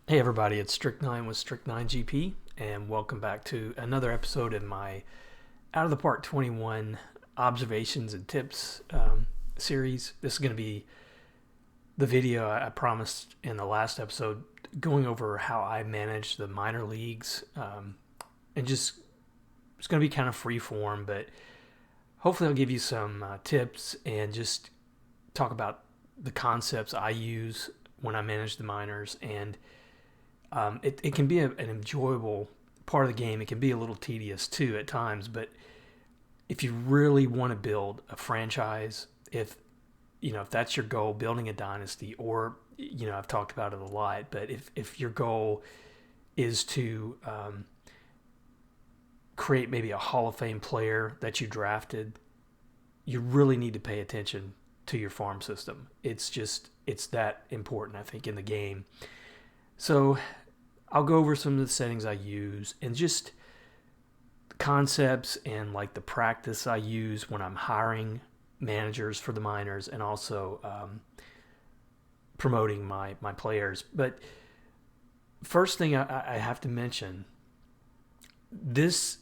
Hey everybody, it's Strict9 with Strict9 GP, and welcome back to another episode in my Out of the Park 21 observations and tips series. This is going to be the video I promised in the last episode, going over how I manage the minor leagues, and just it's going to be kind of free form, but hopefully I'll give you some tips and just talk about the concepts I use when I manage the minors. And it can be an enjoyable part of the game. It can be a little tedious too at times, but if you really want to build a franchise, if that's your goal, building a dynasty, or I've talked about it a lot, but if your goal is to create maybe a Hall of Fame player that you drafted, you really need to pay attention to your farm system. It's that important, I think, in the game. So I'll go over some of the settings I use and just concepts and like the practice I use when I'm hiring managers for the minors, and also promoting my players. But first thing I have to mention, this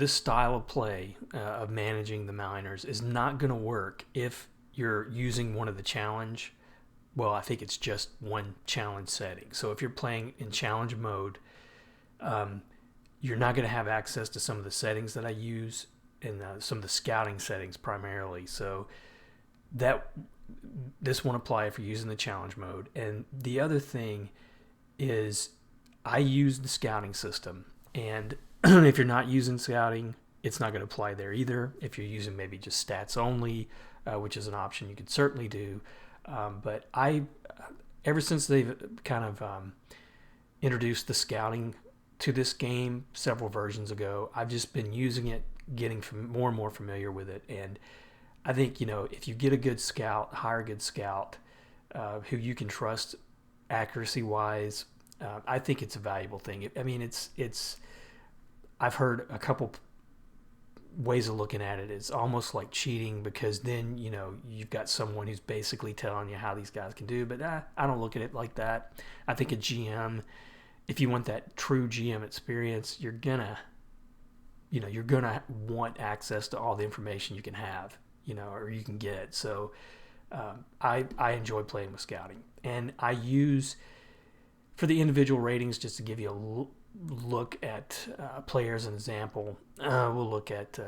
style of play of managing the minors is not going to work if you're using one of the challenge. Well, I think it's just one challenge setting. So if you're playing in challenge mode, you're not going to have access to some of the settings that I use, and some of the scouting settings primarily. So this won't apply if you're using the challenge mode. And the other thing is I use the scouting system, and if you're not using scouting, it's not going to apply there either. If you're using maybe just stats only, which is an option you could certainly do. But ever since they've kind of introduced the scouting to this game several versions ago, I've just been using it, getting more and more familiar with it. And I think, if you get a good scout, hire a good scout who you can trust accuracy wise, I think it's a valuable thing. I mean, I've heard a couple ways of looking at it. It's almost like cheating, because then you've got someone who's basically telling you how these guys can do. But I don't look at it like that. I think a GM, if you want that true GM experience, you're gonna want access to all the information you can have, or you can get. So I enjoy playing with scouting, and I use, for the individual ratings, just to give you a look at players, an example. We'll look at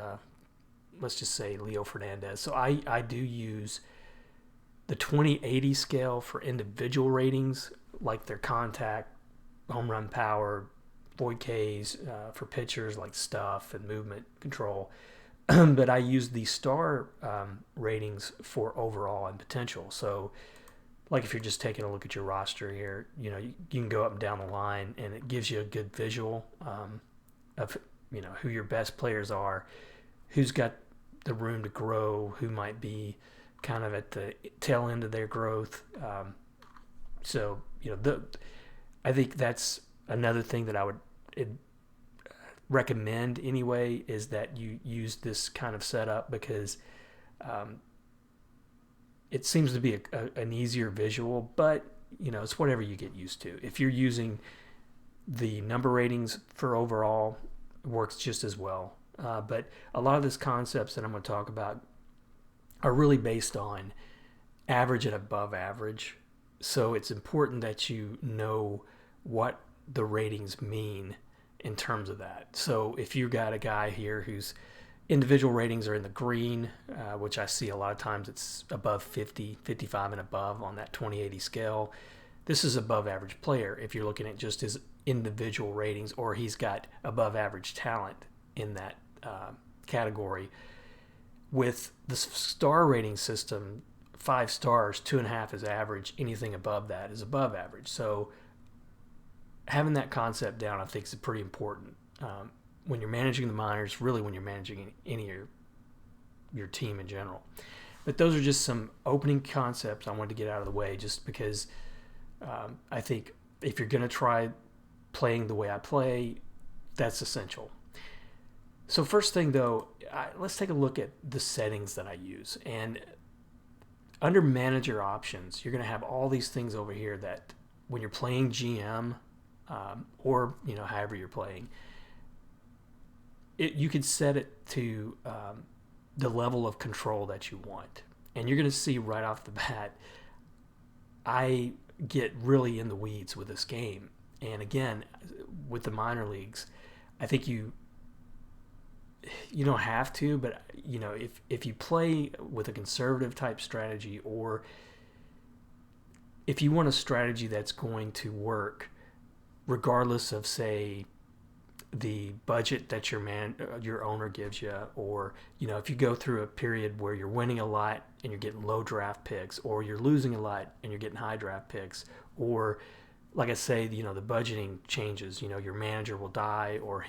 let's just say Leo Fernandez. So I do use the 20/80 scale for individual ratings, like their contact, home run power, void Ks, for pitchers, like stuff and movement control. But I use the star ratings for overall and potential. So like if you're just taking a look at your roster here, you can go up and down the line, and it gives you a good visual of who your best players are, who's got the room to grow, who might be kind of at the tail end of their growth. So I think that's another thing that I would recommend anyway, is that you use this kind of setup, because it seems to be an easier visual, but it's whatever you get used to. If you're using the number ratings for overall, it works just as well. But a lot of these concepts that I'm going to talk about are really based on average and above average. So it's important that you know what the ratings mean in terms of that. So if you got a guy here whose individual ratings are in the green, which I see a lot of times it's above 50, 55 and above on that 20/80 scale, this is above average player if you're looking at just his individual ratings, or he's got above average talent in that category. With the star rating system, 5 stars, 2.5 is average. Anything above that is above average. So having that concept down, I think, is pretty important when you're managing the minors, really when you're managing any of your team in general. But those are just some opening concepts I wanted to get out of the way, just because I think if you're going to try playing the way I play, that's essential. So first thing though, let's take a look at the settings that I use. And under manager options, you're going to have all these things over here that when you're playing GM, or however you're playing, you could set it to the level of control that you want, and you're going to see right off the bat, I get really in the weeds with this game. And again, with the minor leagues, I think you don't have to, but if you play with a conservative type strategy, or if you want a strategy that's going to work regardless of, say, the budget that your owner gives you, or if you go through a period where you're winning a lot and you're getting low draft picks, or you're losing a lot and you're getting high draft picks, or like I say, the budgeting changes. Your manager will die, or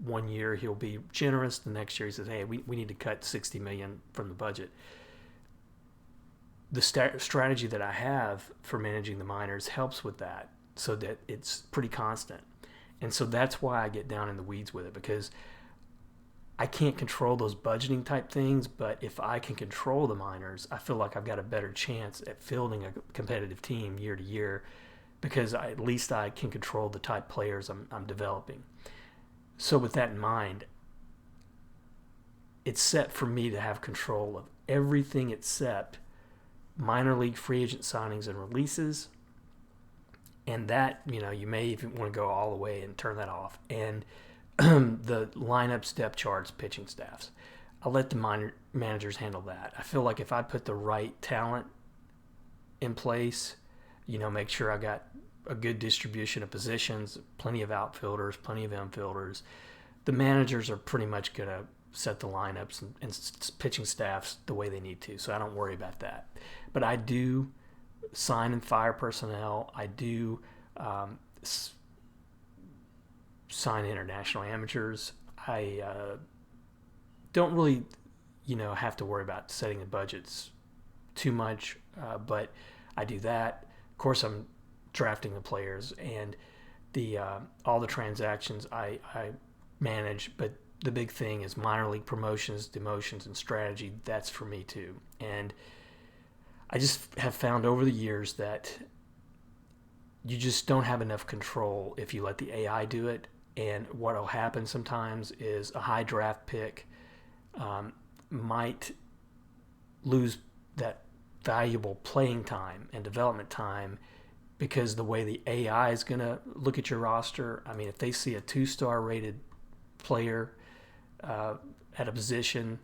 one year he'll be generous, the next year he says, hey, we need to cut $60 million from the budget. The strategy that I have for managing the minors helps with that, so that it's pretty constant. And so that's why I get down in the weeds with it, because I can't control those budgeting type things, but if I can control the minors, I feel like I've got a better chance at fielding a competitive team year to year, because at least I can control the type players I'm developing. So with that in mind, it's set for me to have control of everything except minor league free agent signings and releases. And that, you may even want to go all the way and turn that off. And the lineups, depth charts, pitching staffs, I'll let the minor managers handle that. I feel like if I put the right talent in place, make sure I got a good distribution of positions, plenty of outfielders, plenty of infielders, the managers are pretty much going to set the lineups and pitching staffs the way they need to. So I don't worry about that. But I do sign and fire personnel. I do sign international amateurs. I don't really, have to worry about setting the budgets too much, but I do that. Of course, I'm drafting the players, and the all the transactions I manage, but the big thing is minor league promotions, demotions, and strategy. That's for me too. And I just have found over the years that you just don't have enough control if you let the AI do it. And what will happen sometimes is a high draft pick might lose that valuable playing time and development time, because the way the AI is going to look at your roster, I mean, if they see a 2-star rated player at a position,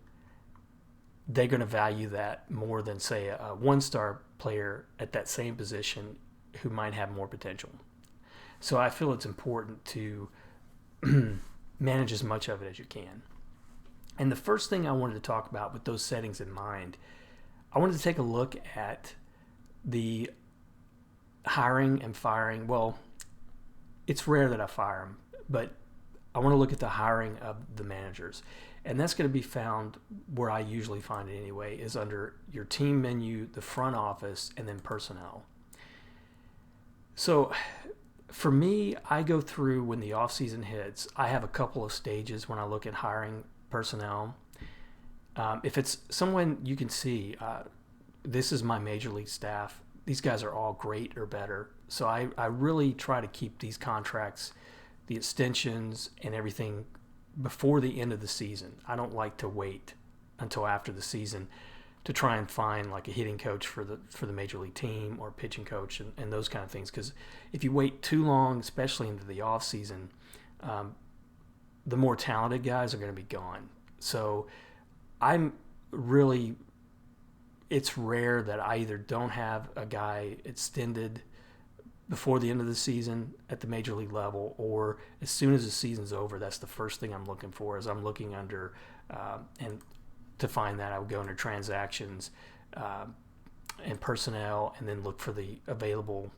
they're going to value that more than, say, a 1-star player at that same position who might have more potential. So I feel it's important to manage as much of it as you can. And the first thing I wanted to talk about with those settings in mind, I wanted to take a look at the hiring and firing. Well, it's rare that I fire them, but I want to look at the hiring of the managers. And that's going to be found where I usually find it anyway, is under your team menu, the front office, and then personnel. So for me, I go through when the off season hits. I have a couple of stages when I look at hiring personnel. If it's someone you can see, this is my major league staff. These guys are all great or better. So I really try to keep these contracts, the extensions and everything, before the end of the season. I don't like to wait until after the season to try and find like a hitting coach for the major league team, or pitching coach, and those kind of things. Because if you wait too long, especially into the off season, the more talented guys are going to be gone. So it's rare that I either don't have a guy extended before the end of the season at the major league level, or as soon as the season's over, that's the first thing I'm looking for. Is I'm looking under, and to find that I would go under transactions and personnel, and then look for the available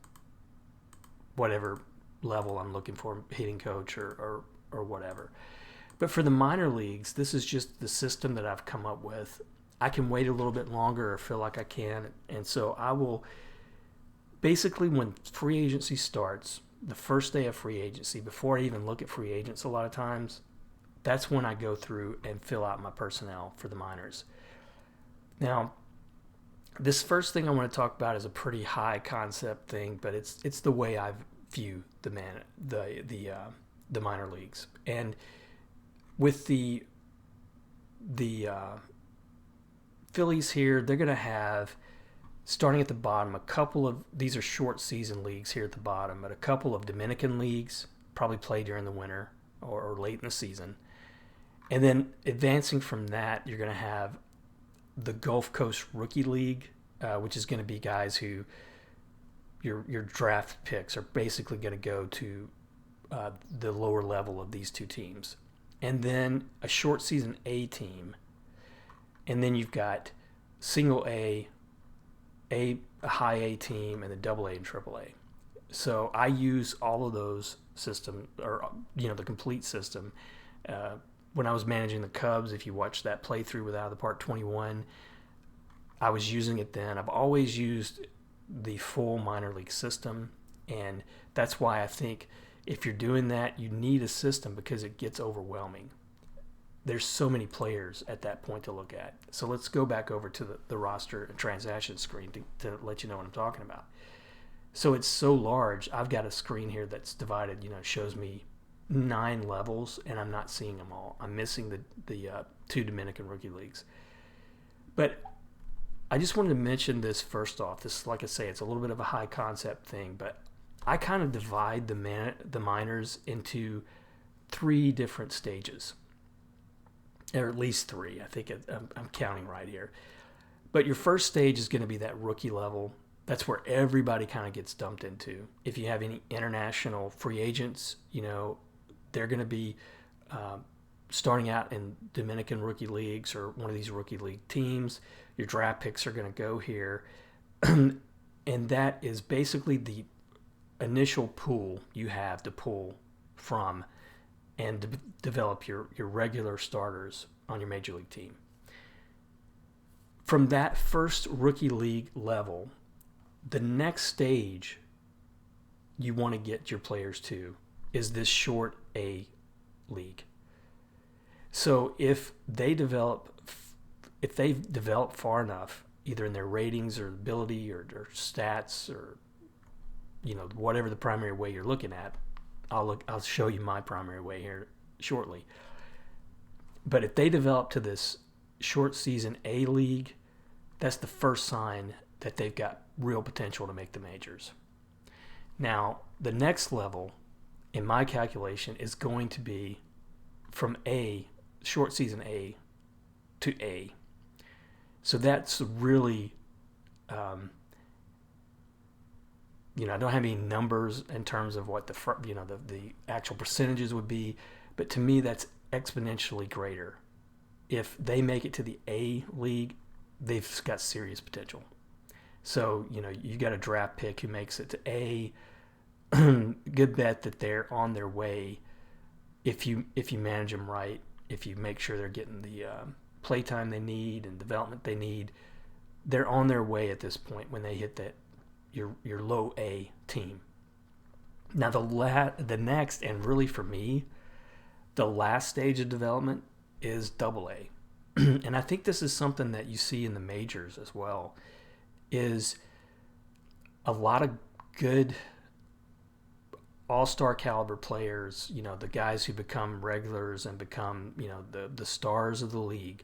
whatever level I'm looking for, hitting coach or whatever. But for the minor leagues, this is just the system that I've come up with. I can wait a little bit longer or feel like I can, and so I will basically, when free agency starts, the first day of free agency, before I even look at free agents a lot of times, that's when I go through and fill out my personnel for the minors. Now, This first thing I want to talk about is a pretty high concept thing, but it's the way I view the minor leagues. And with the Phillies here, they're going to have, starting at the bottom, a couple of, these are short season leagues here at the bottom, but a couple of Dominican leagues probably play during the winter or late in the season. And then advancing from that, you're going to have the Gulf Coast Rookie League, which is going to be guys who your draft picks are basically going to go to the lower level of these two teams. And then a short season A team. And then you've got single A high A team, and then double A and triple A. So I use all of those systems, or the complete system. When I was managing the Cubs, if you watch that playthrough with Out of the Park 21, I was using it then. I've always used the full minor league system, and that's why I think if you're doing that, you need a system because it gets overwhelming. There's so many players at that point to look at. So let's go back over to the roster and transaction screen to let you know what I'm talking about. So it's so large, I've got a screen here that's divided, shows me 9 levels, and I'm not seeing them all. I'm missing the 2 Dominican Rookie Leagues. But I just wanted to mention this first off. This, like I say, it's a little bit of a high concept thing, but I kind of divide the minors into 3 different stages. Or at least 3. I think I'm counting right here. But your first stage is going to be that rookie level. That's where everybody kind of gets dumped into. If you have any international free agents, they're going to be starting out in Dominican rookie leagues or one of these rookie league teams. Your draft picks are going to go here. And that is basically the initial pool you have to pull from and develop your regular starters on your major league team. From that first rookie league level, the next stage you want to get your players to is this short A league. So if they've developed far enough, either in their ratings or ability or stats or whatever the primary way you're looking at, I'll show you my primary way here shortly. But if they develop to this short season A league, that's the first sign that they've got real potential to make the majors. Now, the next level in my calculation is going to be from A, short season A, to A. So that's really, I don't have any numbers in terms of what the actual percentages would be, but to me that's exponentially greater. If they make it to the A league, they've got serious potential. So, you got a draft pick who makes it to A, good bet that they're on their way if you manage them right, if you make sure they're getting the playtime they need and development they need. They're on their way at this point when they hit that your low A team. Now the next, and really for me, the last stage of development is double A. And I think this is something that you see in the majors as well, is a lot of good all-star caliber players, the guys who become regulars and become, the stars of the league.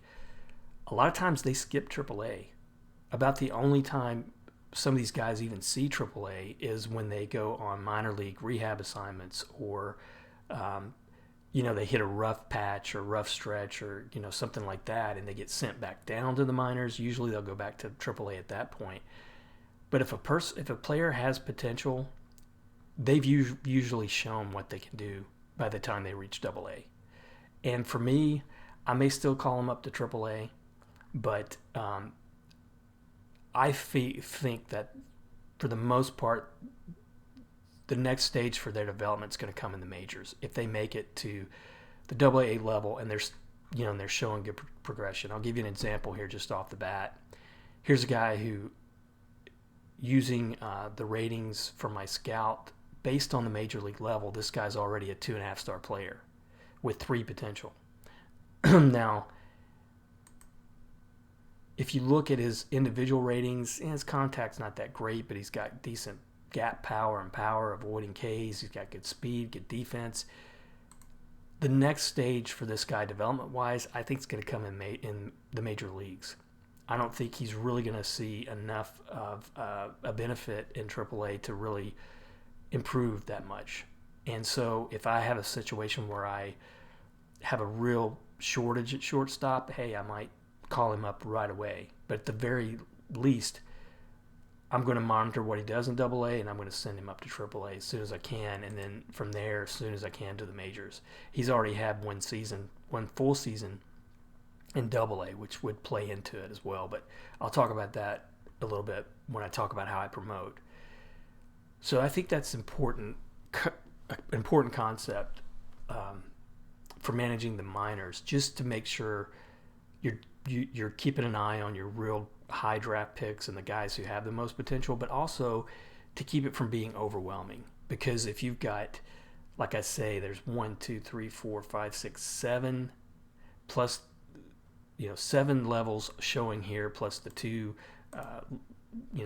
A lot of times they skip AAA. About the only time some of these guys even see AAA is when they go on minor league rehab assignments or, they hit a rough patch or rough stretch or, something like that, and they get sent back down to the minors. Usually they'll go back to AAA at that point. But if a player has potential, they've usually shown what they can do by the time they reach AA. And for me, I may still call them up to AAA, but I think that for the most part, the next stage for their development is going to come in the majors. If they make it to the AA level and they're showing good progression. I'll give you an example here just off the bat. Here's a guy who, using the ratings from my scout, based on the major league level, this guy's already a 2.5-star player with 3 potential. Now, if you look at his individual ratings, his contact's not that great, but he's got decent gap power and power, avoiding Ks. He's got good speed, good defense. The next stage for this guy development-wise, I think it's going to come in the major leagues. I don't think he's really going to see enough of a benefit in AAA to really improve that much. And so if I have a situation where I have a real shortage at shortstop, hey, I might call him up right away. But at the very least, I'm going to monitor what he does in AA, and I'm going to send him up to AAA as soon as I can, and then from there, as soon as I can, to the majors. He's already had one full season in AA, which would play into it as well. But I'll talk about that a little bit when I talk about how I promote. So I think that's important concept for managing the minors, just to make sure you're keeping an eye on your real high draft picks and the guys who have the most potential, but also to keep it from being overwhelming. Because if you've got, like I say, there's 7 plus, 7 levels showing here, plus the 2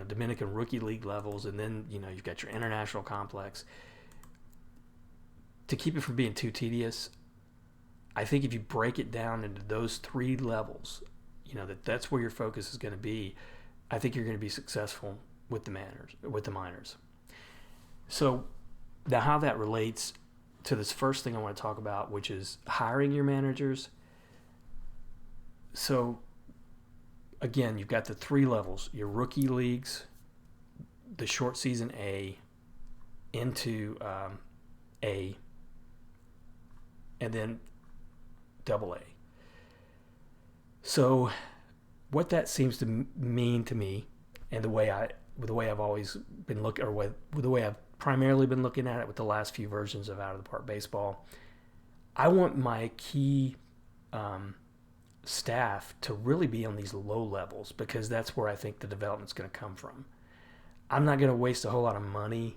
Dominican Rookie League levels, and then you've got your international complex. To keep it from being too tedious, I think if you break it down into those 3 levels, that's where your focus is going to be, I think you're going to be successful with the minors. So now how that relates to this first thing I want to talk about, which is hiring your managers. So again, you've got the 3 levels: your rookie leagues, the short season A, into A, and then AA. So what that seems to mean to me, and the way I've always been looking, or the way I've primarily been looking at it with the last few versions of Out of the Park Baseball, I want my key staff to really be on these low levels, because that's where I think the development's going to come from. I'm not going to waste a whole lot of money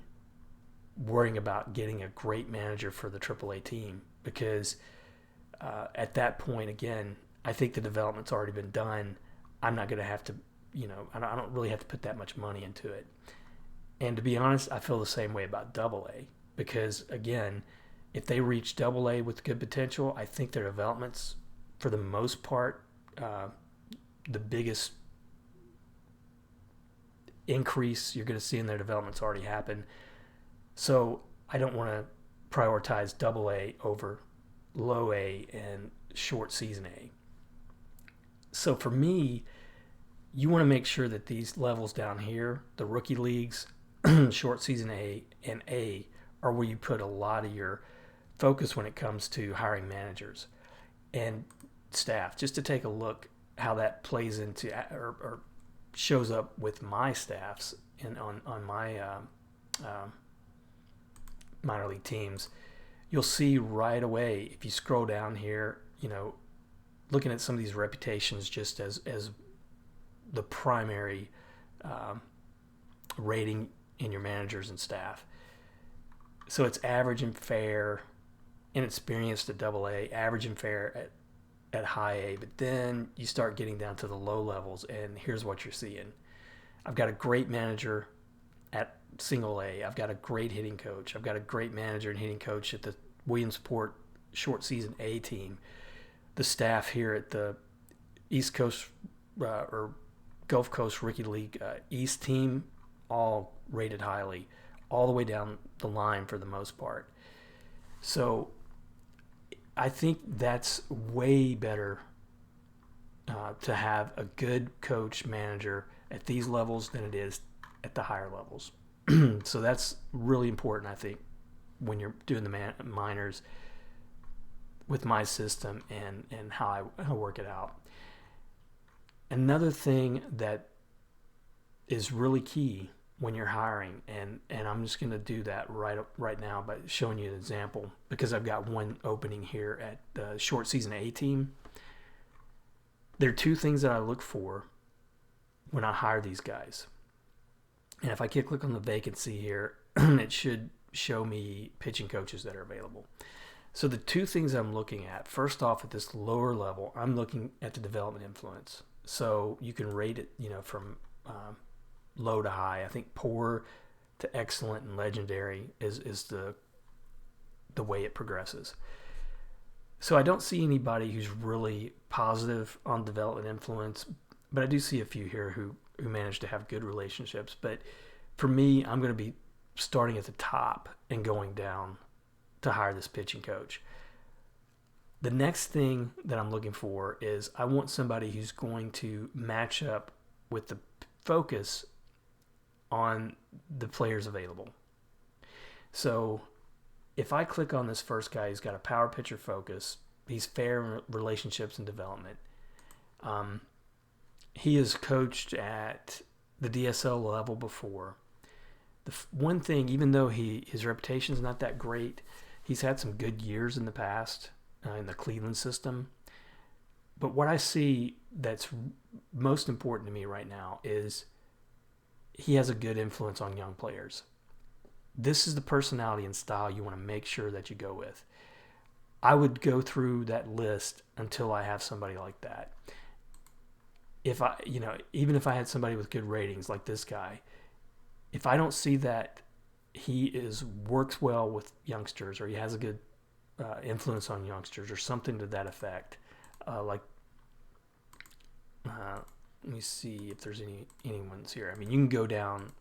worrying about getting a great manager for the AAA team, because at that point, again, I think the development's already been done. I'm not going to have to, I don't really have to put that much money into it. And to be honest, I feel the same way about AA, because again, if they reach AA with good potential, I think their development's, for the most part, the biggest increase you're going to see in their development's already happened. So I don't want to prioritize AA over low A and short season A. So for me, you want to make sure that these levels down here, the rookie leagues, short season A, and A, are where you put a lot of your focus when it comes to hiring managers and staff. Just to take a look how that plays into or shows up with my staffs and on my minor league teams, you'll see right away, if you scroll down here, looking at some of these reputations just as the primary rating in your managers and staff. So it's average and fair, inexperienced at AA, average and fair at high A, but then you start getting down to the low levels, and here's what you're seeing. I've got a great manager at single A. I've got a great hitting coach. I've got a great manager and hitting coach at the Williamsport short season A team. The staff here at the East Coast or Gulf Coast Rookie League East team, all rated highly, all the way down the line for the most part. So I think that's way better to have a good coach manager at these levels than it is at the higher levels. So that's really important, I think, when you're doing the minors with my system and how I work it out. Another thing that is really key when you're hiring, and I'm just going to do that right now by showing you an example, because I've got one opening here at the short season A team. There are 2 things that I look for when I hire these guys. And if I click on the vacancy here, it should show me pitching coaches that are available. So the 2 things I'm looking at, first off, at this lower level, I'm looking at the development influence. So you can rate it, from low to high. I think poor to excellent and legendary is the way it progresses. So I don't see anybody who's really positive on development influence, but I do see a few here who manage to have good relationships. But for me, I'm going to be starting at the top and going down to hire this pitching coach. The next thing that I'm looking for is I want somebody who's going to match up with the focus on the players available. So if I click on this first guy, he's got a power pitcher focus. He's fair in relationships and development. He is coached at the DSL level before. The one thing, even though his reputation is not that great, he's had some good years in the past in the Cleveland system. But what I see that's most important to me right now is he has a good influence on young players. This is the personality and style you want to make sure that you go with. I would go through that list until I have somebody like that. If I, even if I had somebody with good ratings like this guy, if I don't see that he works well with youngsters or he has a good influence on youngsters or something to that effect, let me see if there's anyone's here. I mean, you can go down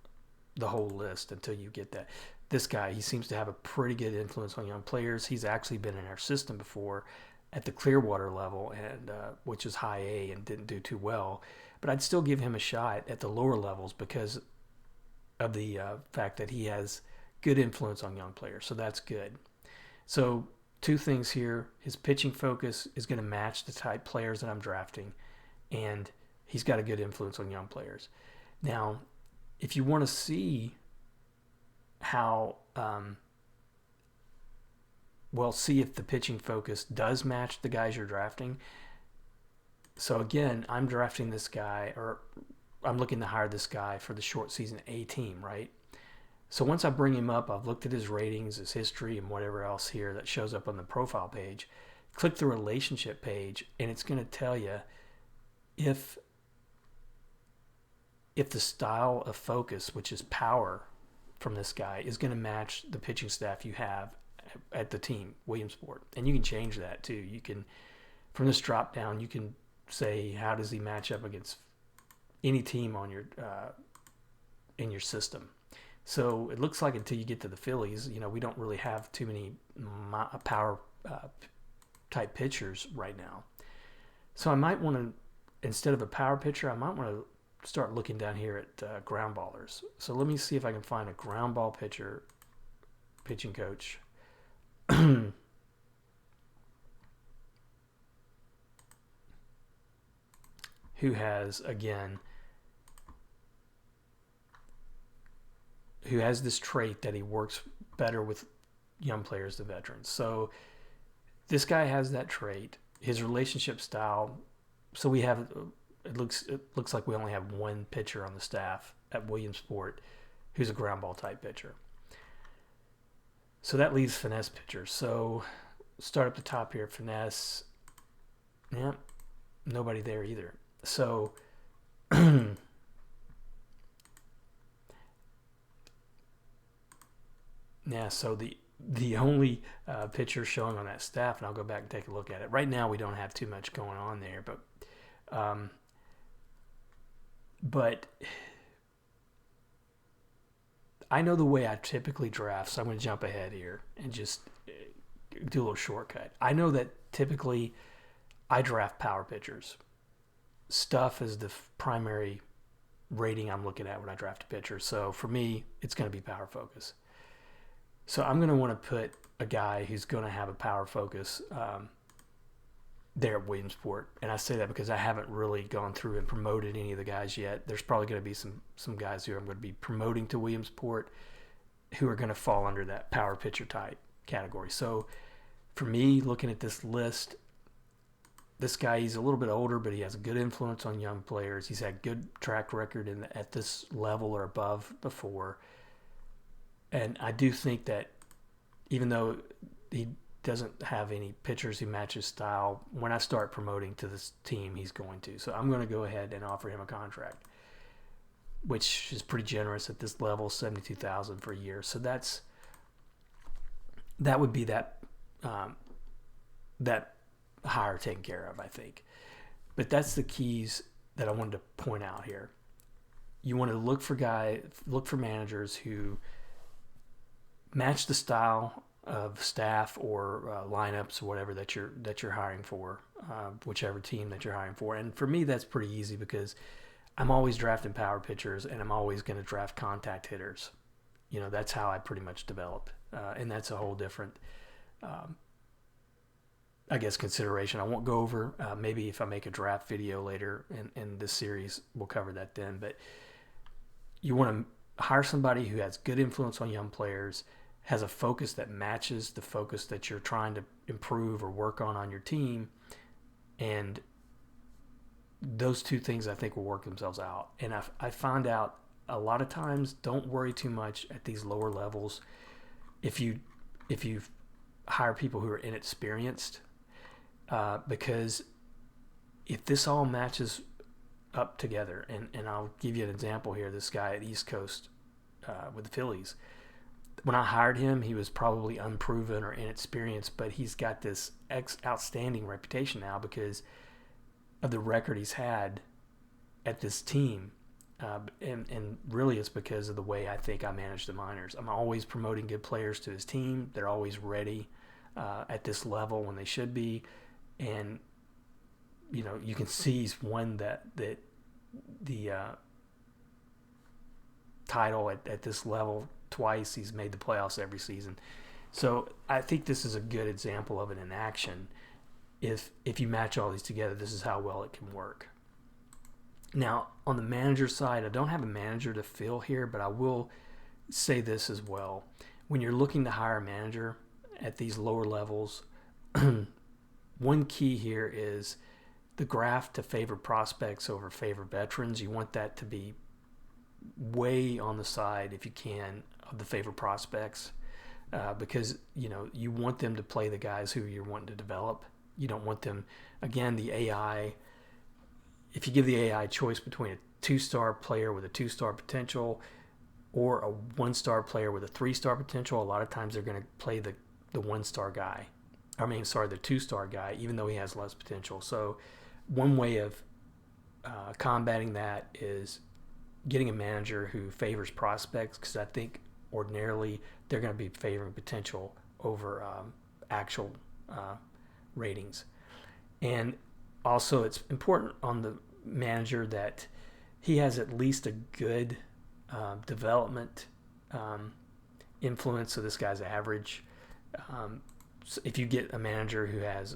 the whole list until you get that. This guy, he seems to have a pretty good influence on young players. He's actually been in our system before at the Clearwater level, and which is high A and didn't do too well. But I'd still give him a shot at the lower levels because of the fact that he has good influence on young players. So that's good. So two things here. His pitching focus is going to match the type players that I'm drafting, and he's got a good influence on young players. Now, if you want to see how, see if the pitching focus does match the guys you're drafting. So again, I'm drafting this guy, or I'm looking to hire this guy for the short season A team, right? So once I bring him up, I've looked at his ratings, his history, and whatever else here that shows up on the profile page. Click the relationship page, and it's going to tell you if the style of focus, which is power from this guy, is going to match the pitching staff you have at the team, Williamsport. And you can change that too. You can, from this drop down, you can say, how does he match up against any team on your in your system? So it looks like until you get to the Phillies, we don't really have too many power type pitchers right now. So I might want to, instead of a power pitcher, I might want to start looking down here at ground ballers. So let me see if I can find a ground ball pitching coach. Who has this trait that he works better with young players than veterans. So this guy has that trait. His relationship style. So we have. It looks like we only have one pitcher on the staff at Williamsport who's a ground ball type pitcher. So that leaves finesse pitchers. So start up the top here, finesse. Yeah, nobody there either. So yeah, so the only pitcher showing on that staff, and I'll go back and take a look at it. Right now we don't have too much going on there, but I know the way I typically draft, so I'm going to jump ahead here and just do a little shortcut. I know that typically I draft power pitchers. Stuff is the primary rating I'm looking at when I draft a pitcher. So for me, it's going to be power focus. So I'm going to want to put a guy who's going to have a power focus there at Williamsport. And I say that because I haven't really gone through and promoted any of the guys yet. There's probably going to be some guys who I'm going to be promoting to Williamsport who are going to fall under that power pitcher type category. So for me, looking at this list, this guy, he's a little bit older, but he has a good influence on young players. He's had good track record at this level or above before. And I do think that even though he doesn't have any pitchers who match his style. When I start promoting to this team, he's going to. So I'm going to go ahead and offer him a contract, which is pretty generous at this level, $72,000 for a year. So that would be that hire taken care of, I think. But that's the keys that I wanted to point out here. You want to look for managers who match the style of staff or lineups or whatever that you're hiring for, whichever team that you're hiring for. And for me, that's pretty easy because I'm always drafting power pitchers and I'm always going to draft contact hitters. That's how I pretty much develop, and that's a whole different, I guess, consideration. I won't go over. Maybe if I make a draft video later in this series, we'll cover that then. But you want to hire somebody who has good influence on young players, has a focus that matches the focus that you're trying to improve or work on your team. And those two things, I think, will work themselves out. And I found out a lot of times, don't worry too much at these lower levels. If you hire people who are inexperienced, because if this all matches up together, and I'll give you an example here. This guy at East Coast with the Phillies, when I hired him, he was probably unproven or inexperienced, but he's got this outstanding reputation now because of the record he's had at this team. And really it's because of the way I think I manage the minors. I'm always promoting good players to his team. They're always ready at this level when they should be. And, you can see he's won the title at this level twice. He's made the playoffs every season. So I think this is a good example of it in action. If you match all these together, this is how well it can work. Now, on the manager side, I don't have a manager to fill here, but I will say this as well. When you're looking to hire a manager at these lower levels, one key here is the graph to favor prospects over favor veterans. You want that to be way on the side, if you can, of the favor prospects, because you want them to play the guys who you're wanting to develop. You don't want them, again, the AI. If you give the AI choice between a 2-star player with a 2-star potential or a 1-star player with a 3-star potential, a lot of times they're going to play the 1-star guy. The 2-star guy, even though he has less potential. So one way of combating that is getting a manager who favors prospects, because I think ordinarily they're going to be favoring potential over actual ratings. And also, it's important on the manager that he has at least a good development influence. So this guy's average. So if you get a manager who has,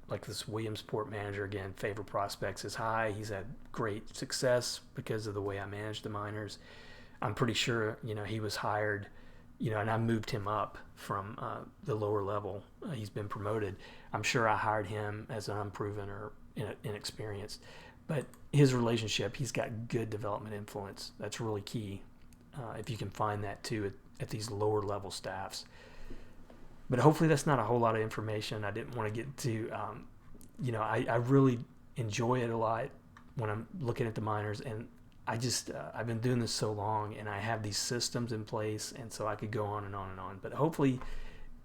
like this Williamsport manager, again, favor prospects is high. He's had great success because of the way I manage the minors. I'm pretty sure, he was hired, and I moved him up from the lower level. He's been promoted. I'm sure I hired him as an unproven or inexperienced. But his relationship, he's got good development influence. That's really key if you can find that too at these lower level staffs. But hopefully that's not a whole lot of information. I didn't want to get to, I really enjoy it a lot when I'm looking at the minors. And I just, I've been doing this so long and I have these systems in place. And so I could go on and on and on. But hopefully,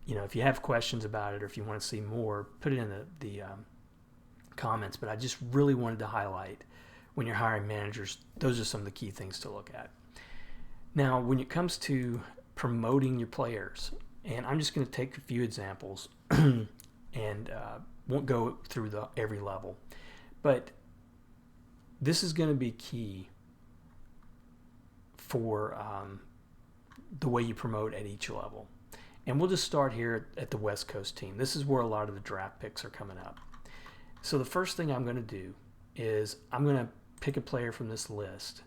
if you have questions about it or if you want to see more, put it in the comments. But I just really wanted to highlight when you're hiring managers, those are some of the key things to look at. Now, when it comes to promoting your players, and I'm just going to take a few examples and won't go through every level. But this is going to be key for the way you promote at each level. And we'll just start here at the West Coast team. This is where a lot of the draft picks are coming up. So the first thing I'm going to do is I'm going to pick a player from this list.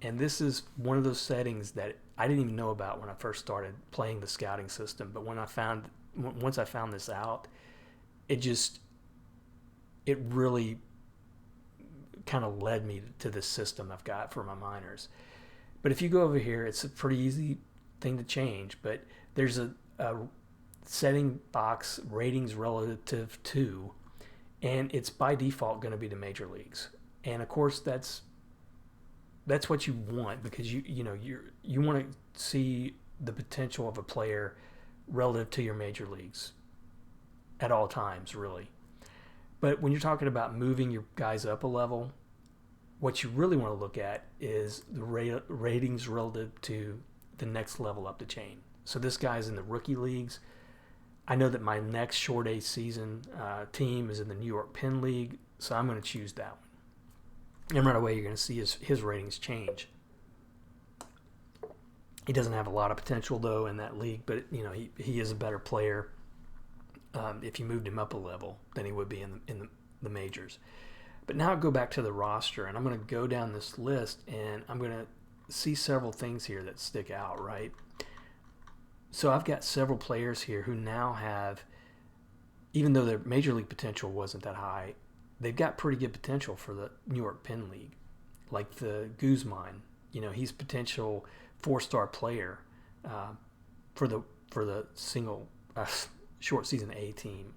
And this is one of those settings that I didn't even know about when I first started playing the scouting system. But once I found this out, it really kind of led me to this system I've got for my minors. But if you go over here, it's a pretty easy thing to change. But there's setting box ratings relative to, and it's by default going to be the major leagues. And of course, that's what you want, because you want to see the potential of a player relative to your major leagues at all times, really. But when you're talking about moving your guys up a level, what you really want to look at is the ratings relative to the next level up the chain. So this guy's in the rookie leagues. I know that my next short A season team is in the New York Penn League, so I'm going to choose that one. And right away, you're going to see his ratings change. He doesn't have a lot of potential, though, in that league, but he is a better player if you moved him up a level than he would be in the majors. But now I go back to the roster, and I'm going to go down this list, and I'm going to see several things here that stick out, right? So I've got several players here who now have, even though their major league potential wasn't that high, they've got pretty good potential for the New York Penn League. Like the Guzman, he's potential 4-star player for the single short season A team.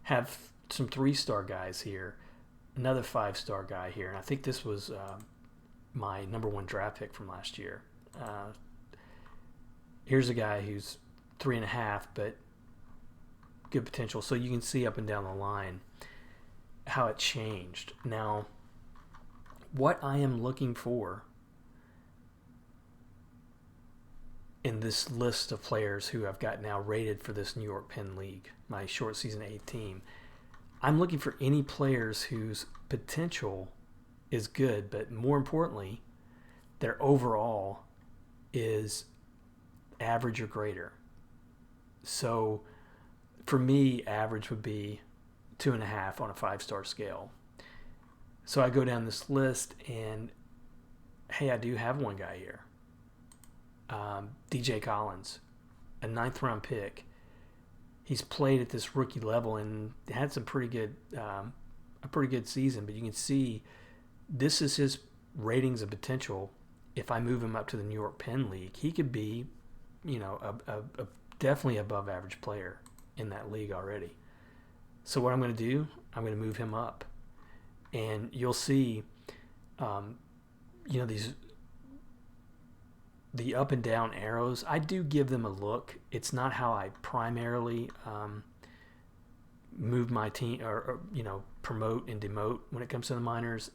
Have some 3-star guys here, another 5-star guy here, and I think this was my number 1 draft pick from last year. Here's a guy who's 3.5, but good potential. So you can see up and down the line how it changed. Now, what I am looking for in this list of players who I've got now rated for this New York Penn League, my short season A team, I'm looking for any players whose potential is good, but more importantly, their overall is average or greater. So for me, average would be 2.5 on a 5-star scale. So I go down this list, and hey, I do have one guy here. DJ Collins, a 9th-round pick. He's played at this rookie level and had some pretty good, a pretty good season. But you can see this is his ratings of potential. If I move him up to the New York Penn League, he could be, a definitely above average player in that league already. So what I'm going to do, I'm going to move him up, and you'll see, the up and down arrows. I do give them a look. It's not how I primarily move my team or promote and demote when it comes to the minors.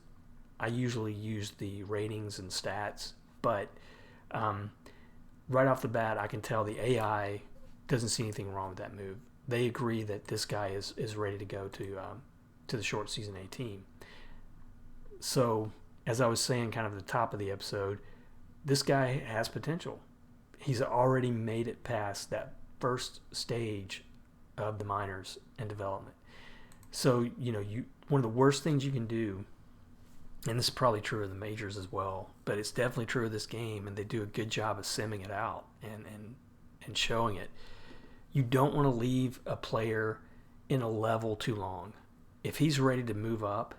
I usually use the ratings and stats, but right off the bat, I can tell the AI doesn't see anything wrong with that move. They agree that this guy is ready to go to the short season A team. So, as I was saying kind of at the top of the episode, this guy has potential. He's already made it past that first stage of the minors and development. So, one of the worst things you can do, and this is probably true of the majors as well, but it's definitely true of this game, and they do a good job of simming it out and showing it. You don't want to leave a player in a level too long. If he's ready to move up,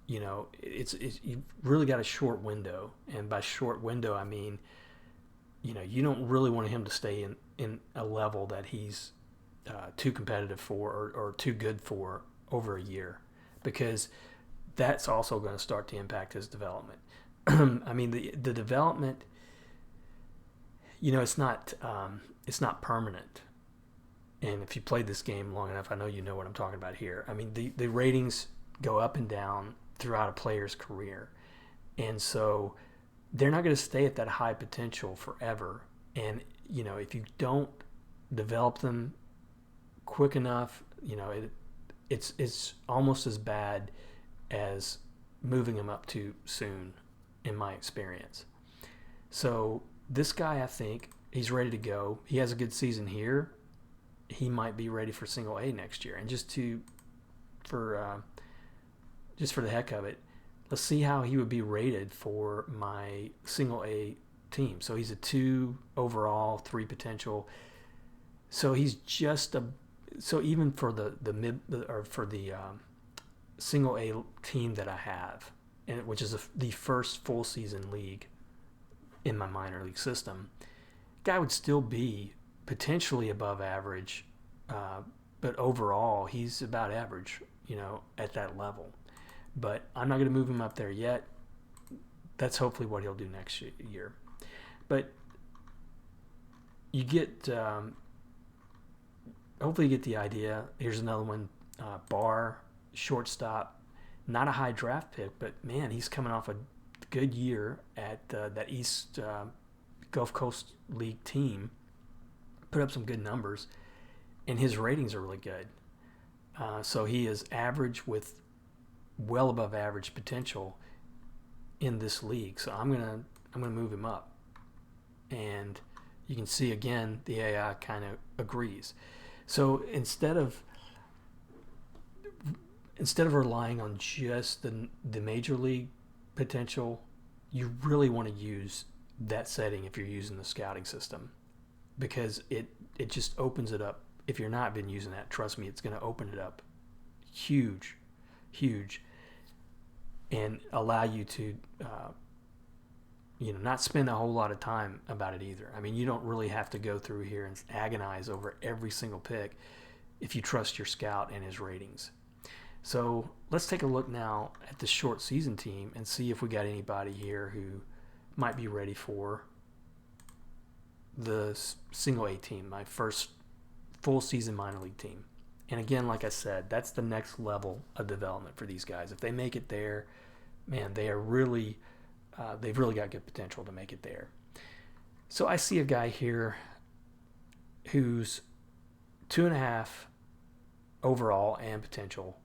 it's you've really got a short window, and by short window I mean, you don't really want him to stay in a level that he's too competitive for or too good for over a year, because that's also going to start to impact his development. I mean, the development, it's not permanent. And if you played this game long enough, I know you know what I'm talking about here. I mean, the ratings go up and down throughout a player's career. And so they're not going to stay at that high potential forever. And, if you don't develop them quick enough, it's almost as bad as moving them up too soon, in my experience. So this guy, I think, he's ready to go. He has a good season here. He might be ready for single A next year. And just for the heck of it, let's see how he would be rated for my single A team. So he's a 2 overall, 3 potential. So he's so even for the single A team that I have, and which is the first full season league in my minor league system, guy would still be potentially above average, but overall he's about average, at that level. But I'm not going to move him up there yet. That's hopefully what he'll do next year. But you get, hopefully you get the idea. Here's another one, Barr, shortstop, not a high draft pick, but man, he's coming off a good year at that East Gulf Coast League team. Put up some good numbers, and his ratings are really good. So he is average with well above average potential in this league. So I'm gonna move him up, and you can see again the AI kind of agrees. So instead of relying on just the major league potential, you really want to use that setting if you're using the scouting system, because it just opens it up. If you're not been using that, trust me, it's going to open it up huge, and allow you to not spend a whole lot of time about it either. I mean, you don't really have to go through here and agonize over every single pick if you trust your scout and his ratings. So let's take a look now at the short season team and see if we got anybody here who might be ready for the single A team, my first full season minor league team. And again, like I said, that's the next level of development for these guys. If they make it there, man, they are really, they've really got good potential to make it there. So I see a guy here who's 2.5 overall and potential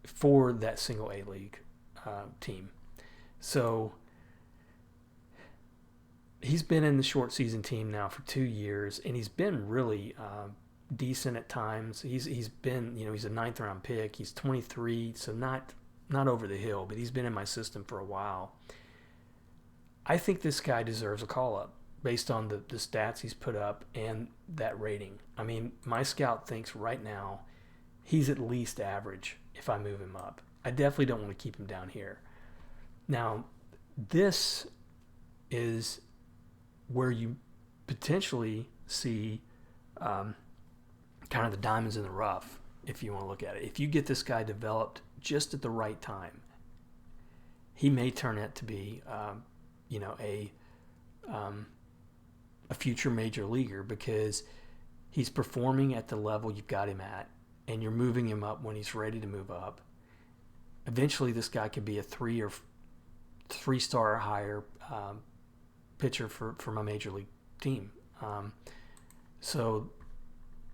for that single A league team. So he's been in the short season team now for 2 years, and he's been really decent at times. He's been, he's a 9th round pick. He's 23, so not over the hill, but he's been in my system for a while. I think this guy deserves a call up based on the stats he's put up and that rating. I mean, my scout thinks right now he's at least average if I move him up. I definitely don't want to keep him down here. Now, this is where you potentially see kind of the diamonds in the rough, if you want to look at it. If you get this guy developed just at the right time, he may turn out to be, a future major leaguer, because he's performing at the level you've got him at, and you're moving him up when he's ready to move up. Eventually, this guy could be a 3-star or higher pitcher for my major league team. So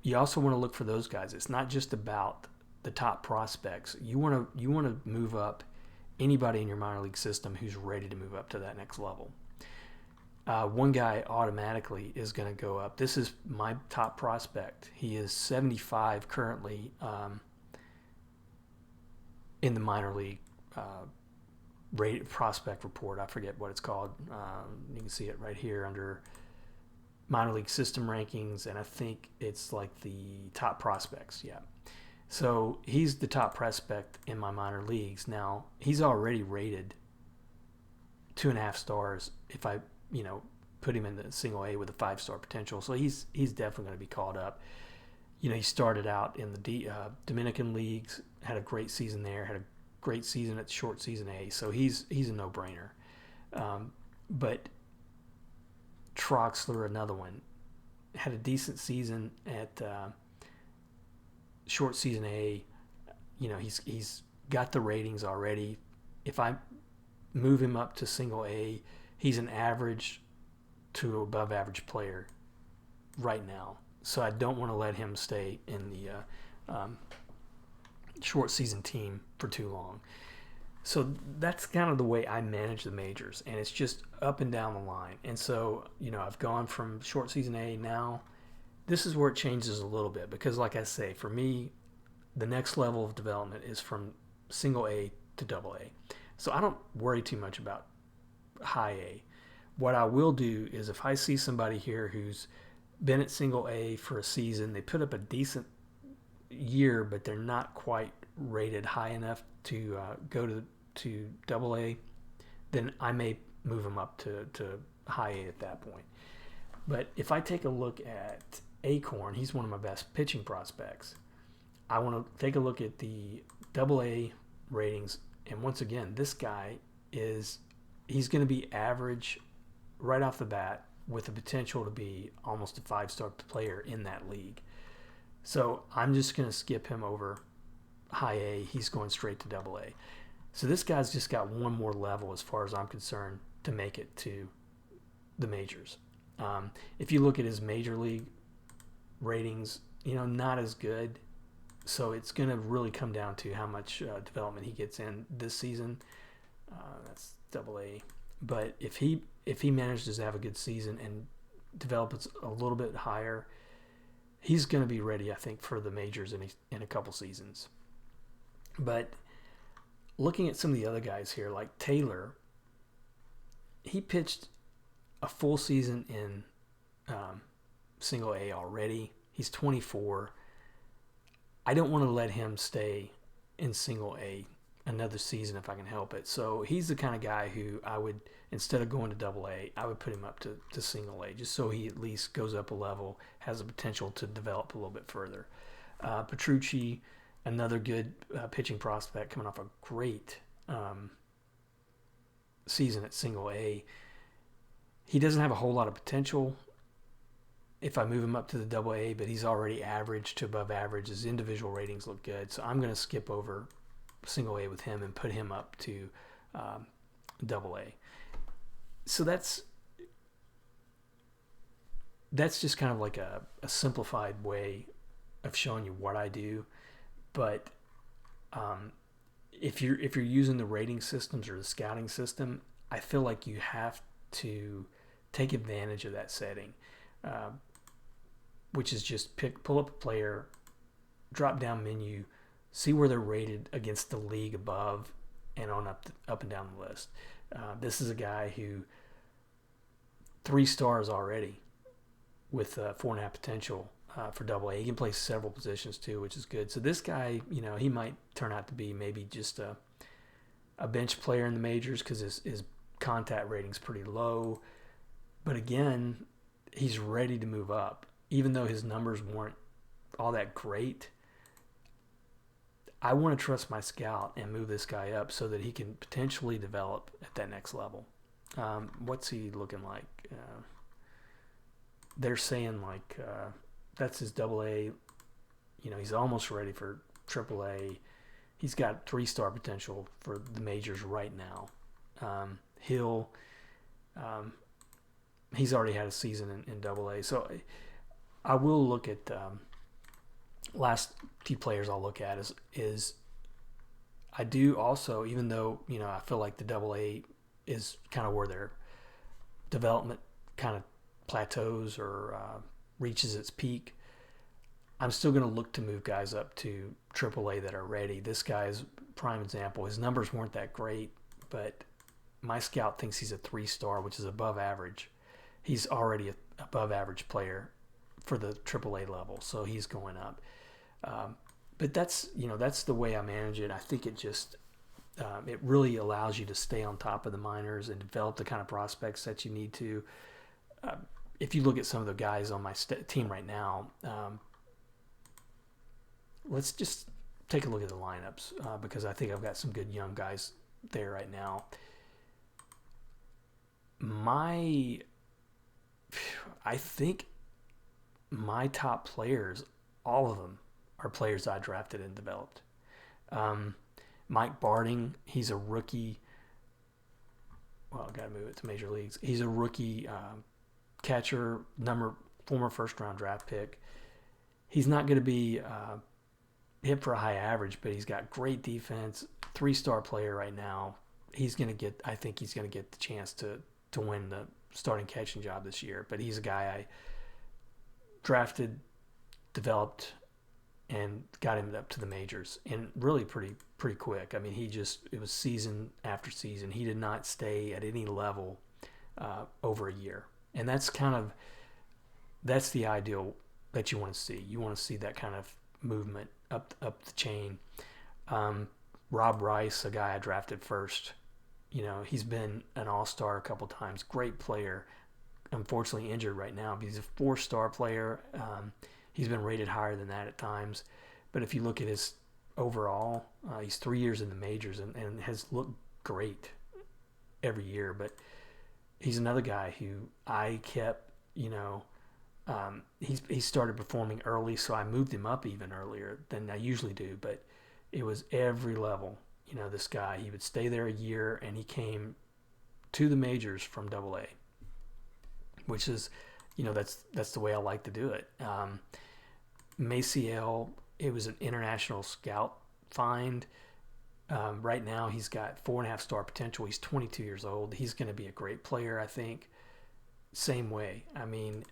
you also want to look for those guys. It's not just about the top prospects. You want to move up anybody in your minor league system who's ready to move up to that next level. One guy automatically is going to go up. This is my top prospect. He is 75 currently in the minor league prospect report. I forget what it's called. You can see it right here under minor league system rankings, and I think it's like the top prospects. Yeah. So he's the top prospect in my minor leagues. Now, he's already rated 2.5 stars if I, put him in the single A with a 5-star potential. So he's definitely going to be called up. He started out in the Dominican leagues, had a great season there, had a great season at short season A. So he's a no-brainer. But Troxler, another one, had a decent season at short season A. He's got the ratings already. If I move him up to single A, he's an average to above average player right now. So I don't want to let him stay in the short season team for too long. So that's kind of the way I manage the majors, and it's just up and down the line. And so, I've gone from short season A now. This is where it changes a little bit, because like I say, for me, the next level of development is from single A to double A. So I don't worry too much about high A. What I will do is, if I see somebody here who's been at single A for a season, they put up a decent year, but they're not quite rated high enough to go to double A, then I may move them up to high A at that point. But if I take a look at Acorn, he's one of my best pitching prospects. I want to take a look at the AA ratings, and once again, this guy he's going to be average right off the bat with the potential to be almost a 5-star player in that league. So I'm just going to skip him over high A. He's going straight to AA. So this guy's just got one more level as far as I'm concerned to make it to the majors. If you look at his major league ratings, not as good. So it's going to really come down to how much development he gets in this season. That's AA. But if he manages to have a good season and develops a little bit higher, he's going to be ready, I think, for the majors in a couple seasons. But looking at some of the other guys here, like Taylor, he pitched a full season in single A already. He's 24. I don't want to let him stay in single A another season if I can help it. So he's the kind of guy who I would, instead of going to AA, I would put him up to single A, just so he at least goes up a level, has the potential to develop a little bit further. Petrucci, another good pitching prospect coming off a great season at single A. He doesn't have a whole lot of potential if I move him up to the AA, but he's already average to above average. His individual ratings look good. So I'm going to skip over single A with him and put him up to AA. So that's just kind of like a simplified way of showing you what I do. But if you're using the rating systems or the scouting system, I feel like you have to take advantage of that setting, which is just pull up a player, drop down menu, see where they're rated against the league above and on up and down the list. This is a guy who 3 stars already with 4.5 potential for AA. He can play several positions too, which is good. So this guy, he might turn out to be maybe just a bench player in the majors because his contact rating's pretty low. But again, he's ready to move up. Even though his numbers weren't all that great, I want to trust my scout and move this guy up so that he can potentially develop at that next level. What's he looking like? They're saying that's his AA. He's almost ready for AAA. He's got 3-star potential for the majors right now. Hill, he's already had a season in AA. So I will look at last few players I'll look at is I do also, even though I feel like the AA is kind of where their development kind of plateaus or reaches its peak, I'm still going to look to move guys up to AAA that are ready. This guy's prime example. His numbers weren't that great, but my scout thinks he's a 3-star, which is above average. He's already an above average player for the AAA level, so he's going up. But that's the way I manage it. I think it just it really allows you to stay on top of the minors and develop the kind of prospects that you need to. If you look at some of the guys on my team right now, let's just take a look at the lineups because I think I've got some good young guys there right now. I think my top players, all of them, are players I drafted and developed. Mike Barding, he's a rookie. Well, I got to move it to major leagues. He's a rookie catcher, former first-round draft pick. He's not going to be hit for a high average, but he's got great defense. 3-star player right now. I think he's going to get the chance to win the starting catching job this year. But he's a guy I drafted, developed, and got him up to the majors, and really pretty quick. I mean, it was season after season. He did not stay at any level over a year, and that's the ideal that you want to see. You want to see that kind of movement up the chain. Rob Rice, a guy I drafted first, he's been an all-star a couple times. Great player. unfortunately injured right now. He's a 4-star player. He's been rated higher than that at times. But if you look at his overall, he's 3 years in the majors and has looked great every year. But he's another guy who I kept, he started performing early, so I moved him up even earlier than I usually do. But it was every level. This guy, he would stay there a year, and he came to the majors from Double A, which is, that's the way I like to do it. Maciel, it was an international scout find. Right now, he's got 4.5-star potential. He's 22 years old. He's going to be a great player, I think. Same way. I mean,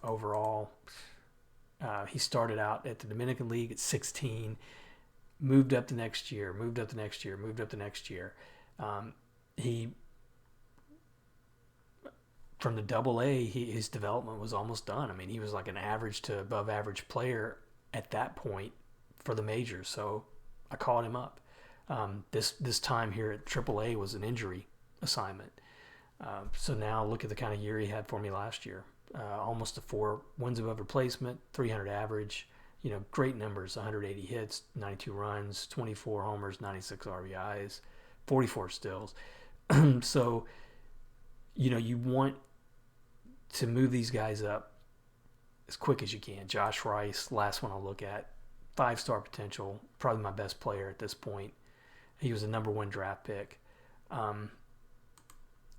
overall, he started out at the Dominican League at 16, moved up the next year, moved up the next year, moved up the next year. He from the Double A, his development was almost done. I mean, he was like an average to above average player at that point for the majors. So I called him up. This time here at Triple A was an injury assignment. So now look at the kind of year he had for me last year. Almost a 4 wins above replacement, 300 average. Great numbers: 180 hits, 92 runs, 24 homers, 96 RBIs, 44 steals. So, you want to move these guys up as quick as you can. Josh Rice, last one I'll look at, 5-star potential, probably my best player at this point. He was a number 1 draft pick.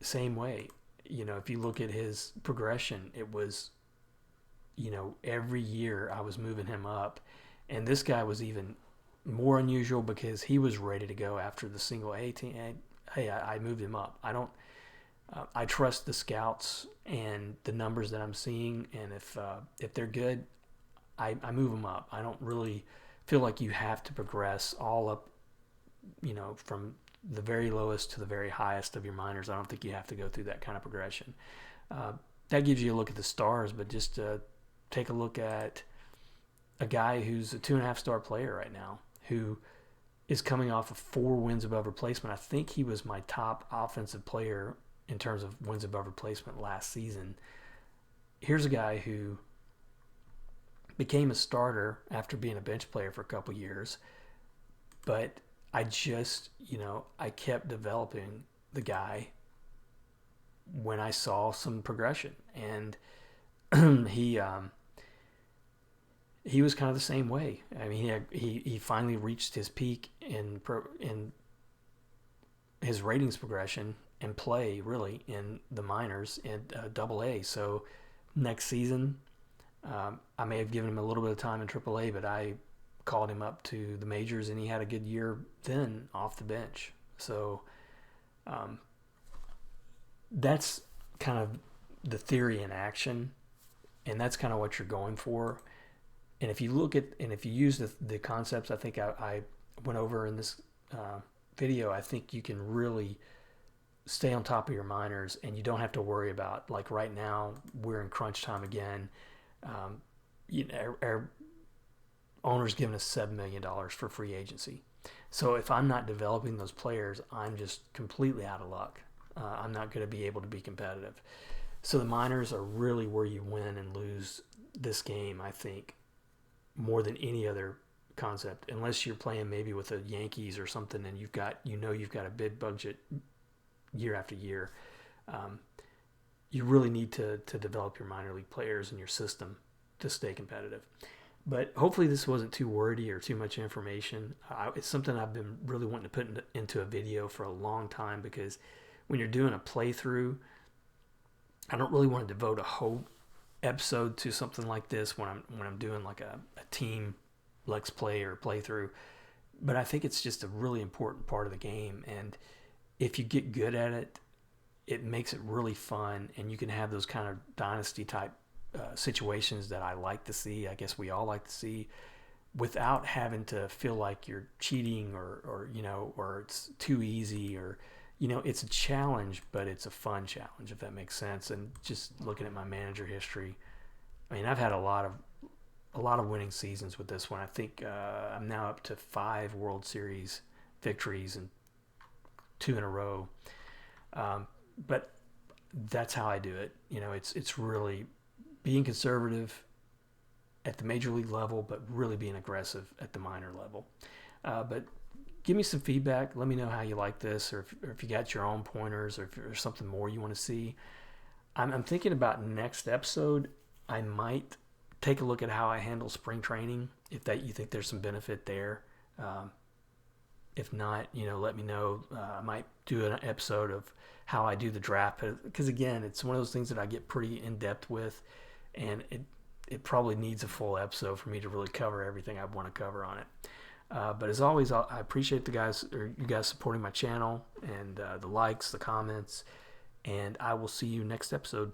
Same way, if you look at his progression, it was, every year I was moving him up. And this guy was even more unusual because he was ready to go after the single A team. Hey, I moved him up. I trust the scouts and the numbers that I'm seeing, and if they're good, I move them up. I don't really feel like you have to progress all up, from the very lowest to the very highest of your minors. I don't think you have to go through that kind of progression. That gives you a look at the stars, but just take a look at a guy who's a 2.5-star player right now, who is coming off of 4 wins above replacement. I think he was my top offensive player in terms of wins above replacement last season. Here's a guy who became a starter after being a bench player for a couple years, but I just, I kept developing the guy when I saw some progression, and he was kind of the same way. I mean, he finally reached his peak in his ratings progression and play, really, in the minors in Double A. So next season, I may have given him a little bit of time in Triple A, but I called him up to the majors, and he had a good year then off the bench. So that's kind of the theory in action, and that's kind of what you're going for. And if you look at, and if you use the concepts I think I went over in this video, I think you can really stay on top of your minors, and you don't have to worry about, like right now, we're in crunch time again. Our owner's giving us $7 million for free agency. So if I'm not developing those players, I'm just completely out of luck. I'm not going to be able to be competitive. So the minors are really where you win and lose this game, I think, more than any other concept, unless you're playing maybe with the Yankees or something, and you've got a big budget year after year. You really need to develop your minor league players in your system to stay competitive. But hopefully this wasn't too wordy or too much information. It's something I've been really wanting to put into a video for a long time, because when you're doing a playthrough, I don't really want to devote a whole episode to something like this when I'm doing like a team Let's Play or playthrough. But I think it's just a really important part of the game, and if you get good at it, it makes it really fun, and you can have those kind of dynasty type situations that I like to see. I guess we all like to see, without having to feel like you're cheating or it's too easy, or it's a challenge, but it's a fun challenge, if that makes sense. And just looking at my manager history, I mean, I've had a lot of winning seasons with this one. I think I'm now up to 5 World Series victories and 2 in a row. But that's how I do it. It's really being conservative at the major league level, but really being aggressive at the minor level. But give me some feedback. Let me know how you like this, or if you got your own pointers, or if there's something more you want to see. I'm thinking about next episode. I might take a look at how I handle spring training, if that you think there's some benefit there. If not, let me know. I might do an episode of how I do the draft, because again, it's one of those things that I get pretty in depth with, and it probably needs a full episode for me to really cover everything I want to cover on it. But as always, I appreciate you guys supporting my channel, and the likes, the comments, and I will see you next episode.